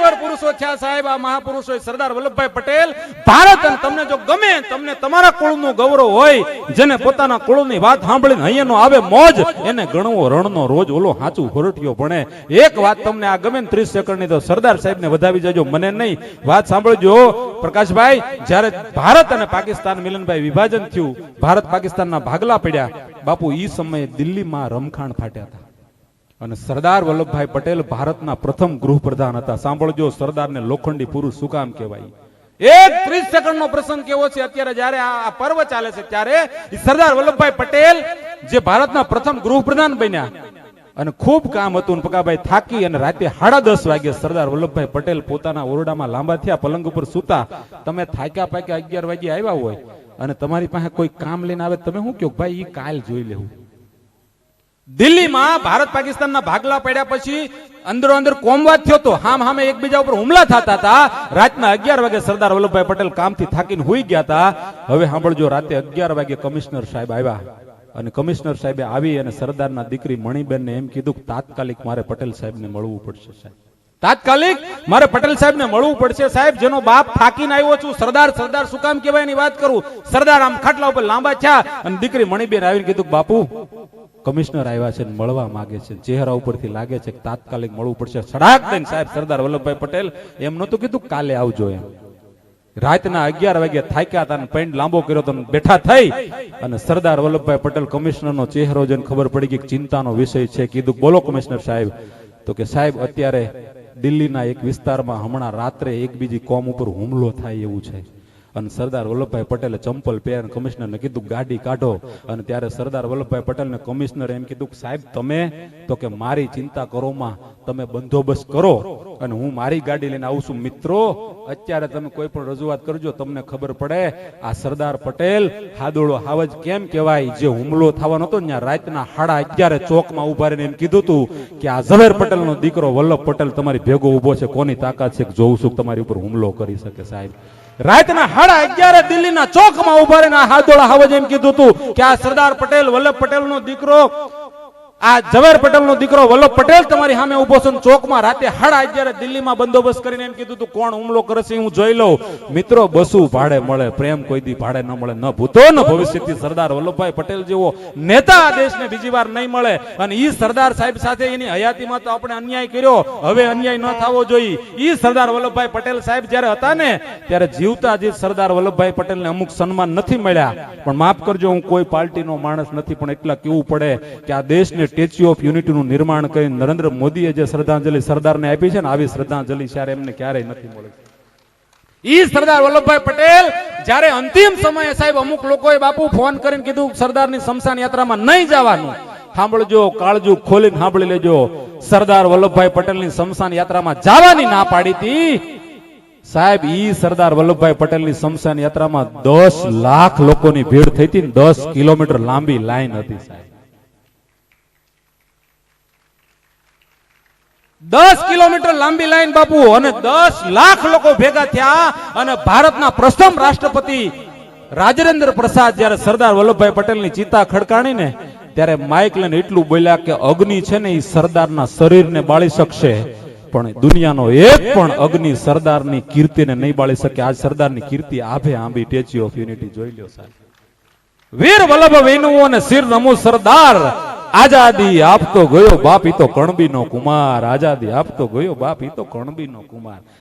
વીર પુરુષો થયા સાહેબ, આ મહાપુરુષો સરદાર વલ્લભભાઈ પટેલ. ભારત અને તમને જો ગમે, તમને તમારા કુળનું ગૌરવ હોય, જેને પોતાના કુળની વાત સાંભળીને હૈયાનો આવે મોજ, એને ગણવો રણનો રોજ, ઓલો હાચું હોરઠિયો ભણે. એક વાત તમને આ ગમે 30 સેકન્ડની તો સરદાર સાહેબને વધાવી જજો, મને નહીં. વાત સાંભળજો પ્રકાશભાઈ, જ્યારે ભારત અને પાકિસ્તાન મિલનભાઈ વિભાજન થયું, ભારત પાકિસ્તાનના ભાગલા પડ્યા, બાપુ ઈ સમયે દિલ્હીમાં રમખાણ ફાટ્યા હતા. અને સરદાર વલ્લભભાઈ પટેલ ભારતના પ્રથમ ગૃહપ્રધાન હતા. સાંભળજો, સરદારને લોખંડી પુરુષ શું કામ કહેવાય? એક 30 સેકન્ડનો પ્રસંગ કેવો છે અત્યારે, જ્યારે આ પર્વ ચાલે છે ત્યારે સરદાર વલ્લભભાઈ પટેલ જે ભારતના પ્રથમ ગૃહપ્રધાન બન્યા, અને ખૂબ કામ હતું, પકાભાઈ થાકી અને રાતે 10:30 વાગે સરદાર વલ્લભભાઈ પટેલ પોતાના ઓરડામાં લાંબા થયા, પલંગ ઉપર સૂતા. તમે થાક્યા પાક્યા 11 વાગે આવ્યા હોય અને તમારી પાસે કોઈ કામ લઈને આવે, તમે શું કહો? ભાઈ ઈ કાલ જોઈ લેવું. દિલ્હીમાં ભારત પાકિસ્તાનના ભાગલા પડ્યા પછી અંદરો અંદર કોમવાદ થયો તો, હામે એકબીજા ઉપર હુમલા થતા હતા. રાતના 11 વાગે સરદાર વલ્લભભાઈ પટેલ કામથી થાકીને હુઈ ગયા હતા. હવે સાંભળજો, રાતે 11 વાગે કમિશનર સાહેબ આવ્યા, અને કમિશનર સાહેબે આવી અને સરદારના દીકરી મણીબેનને એમ કીધું કે તાત્કાલિક મારે પટેલ સાહેબને મળવું પડશે. સાહેબ તાત્કાલિક મારે પટેલ સાહેબને મળવું પડશે. સાહેબ જેનો બાપ થાકીને આવ્યો છું, સરદાર સરદાર શું કામ કહેવાય એની વાત કરું. સરદાર આમ ખાટલા ઉપર લાંબા થયા અને દીકરી મણીબેન આવીને કીધું, બાપુ કમિશનર આવ્યા છે, મળવા માંગે છે, ચહેરા ઉપરથી લાગે છે કે તાત્કાલિક મળવું પડશે. સડાક દઈને સાહેબ સરદાર વલ્લભભાઈ પટેલ એમ નહોતું કીધું કાલે આવજો એમ. રાતના 11 વાગે થાક્યા હતા, પેન્ટ લાંબો કર્યો તો બેઠા થઈ અને સરદાર વલ્લભભાઈ પટેલ કમિશનરનો ચહેરો જોઈને ખબર પડી કે ચિંતાનો વિષય છે. કીધું, બોલો કમિશનર સાહેબ. તો કે સાહેબ, અત્યારે દિલ્હીના એક વિસ્તારમાં હમણાં રાત્રે એક બીજી કોમ ઉપર હુમલો થાય એવું છે. અને સરદાર વલ્લભભાઈ પટેલે ચંપલ પહેર કમિશનરને કીધું ગાડી કાઢો. અને ત્યારે સરદાર વલ્લભભાઈ પટેલને કમિશનરે એમ કીધું, સાહેબ તમે તો કે મારી ચિંતા કરોમાં, તમે બંદોબસ્ત કરો અને હું મારી ગાડી લઈને આવું છું. મિત્રો, અત્યારે તમે કોઈ પણ રજૂઆત કરજો, તમને ખબર પડે આ સરદાર પટેલ હાદોળો હાવજ કેમ કહેવાય. જે હુમલો થવાનો હતો ત્યાં રાતના 11:30 ચોકમાં ઉભા રહીને એમ કીધું હતું કે આ ઝવેર પટેલનો દીકરો વલ્લભ પટેલ તમારી ભેગો ઉભો છે, કોની તાકાત છે કે જોઉં છું તમારી ઉપર હુમલો કરી શકે. સાહેબ રાતના 11:30 દિલ્હીના ચોકમાં ઉભા રહીને હાદોળા હાવજ એમ કીધું હતું કે આ સરદાર પટેલ વલ્લભ પટેલનો દીકરો, આ ઝવેર પટેલનો દીકરો વલ્લભ પટેલ તમારી સામે ઉભો છે. ચોકમાં રાતે 11:30 દિલ્હીમાં બંદોબસ્ત કરીને એમ કીધું તું કોણ હુમલો કરે છે હું જોઈ લઉં. મિત્રો, બસું ભાડે મળે, પ્રેમ કોઈ દી ભાડે ન મળે. ન ભૂતો ન ભવિષ્યથી સરદાર વલ્લભભાઈ પટેલ જેવો નેતા આ દેશને બીજી વાર નહીં મળે. અને ઈ સરદાર સાહેબ સાથે એની હયાતીમાં તો આપણે અન્યાય કર્યો, હવે અન્યાય ન થવો જોઈએ. ઈ સરદાર વલ્લભભાઈ પટેલ સાહેબ જ્યારે હતા ને ત્યારે જીવતા જે સરદાર વલ્લભભાઈ પટેલને અમુક સન્માન નથી મળ્યા. પણ માફ કરજો, હું કોઈ પાર્ટીનો માણસ નથી, પણ એટલા કેવું પડે કે આ દેશને સ્ટેચ્યુ ઓફ યુનિટીનું નિર્માણ કરીને નરેન્દ્ર મોદીએ જે શ્રદ્ધાંજલિ સરદારને આપી છે ને, આવી શ્રદ્ધાંજલિ ત્યારે એમને ક્યારેય નથી મળી. ઈ સરદાર વલ્લભભાઈ પટેલ જ્યારે અંતિમ સમયે સાહેબ અમુક લોકોએ બાપુ ફોન કરીને કીધું સરદારની સ્મશાન યાત્રામાં નહીં જવાનું. સાંભળજો, કાળજુ ખોલીને સાંભળી લેજો, સરદાર વલ્લભભાઈ પટેલની સ્મશાન યાત્રામાં જવાની ના પાડી હતી. સાહેબ ઈ સરદાર વલ્લભભાઈ પટેલની સ્મશાન યાત્રામાં 10 લાખ લોકોની ભીડ થઈ હતી, 10 કિલોમીટર લાંબી લાઈન હતી. સાહેબ 10 કિલોમીટર લાંબી લાઈન બાપુ, અને 10 લાખ લોકો ભેગા થયા. અને ભારતના પ્રથમ રાષ્ટ્રપતિ રાજેન્દ્ર પ્રસાદ જ્યારે સરદાર વલ્લભભાઈ પટેલની ચિતા ખડકાણી ને ત્યારે માઇક લઈને એટલું બોલ્યા કે અગ્નિ છે ને એ સરદારના શરીરને બાળી શકશે, પણ દુનિયાનો એક પણ અગ્નિ સરદારની કીર્તિને નહીં બાળી શકે. આજ સરદારની કીર્તિ આભે આંબી સ્ટેચ્યુ ઓફ યુનિટી જોઈ લો. સાહેબ વીર વલ્લભ વેણુ અને શિર નમો સરદાર. આઝાદી આપતો ગયો બાપ, ઈ તો કણબીનો કુમાર. આઝાદી આપતો ગયો બાપ, ઈ તો કણબીનો કુમાર.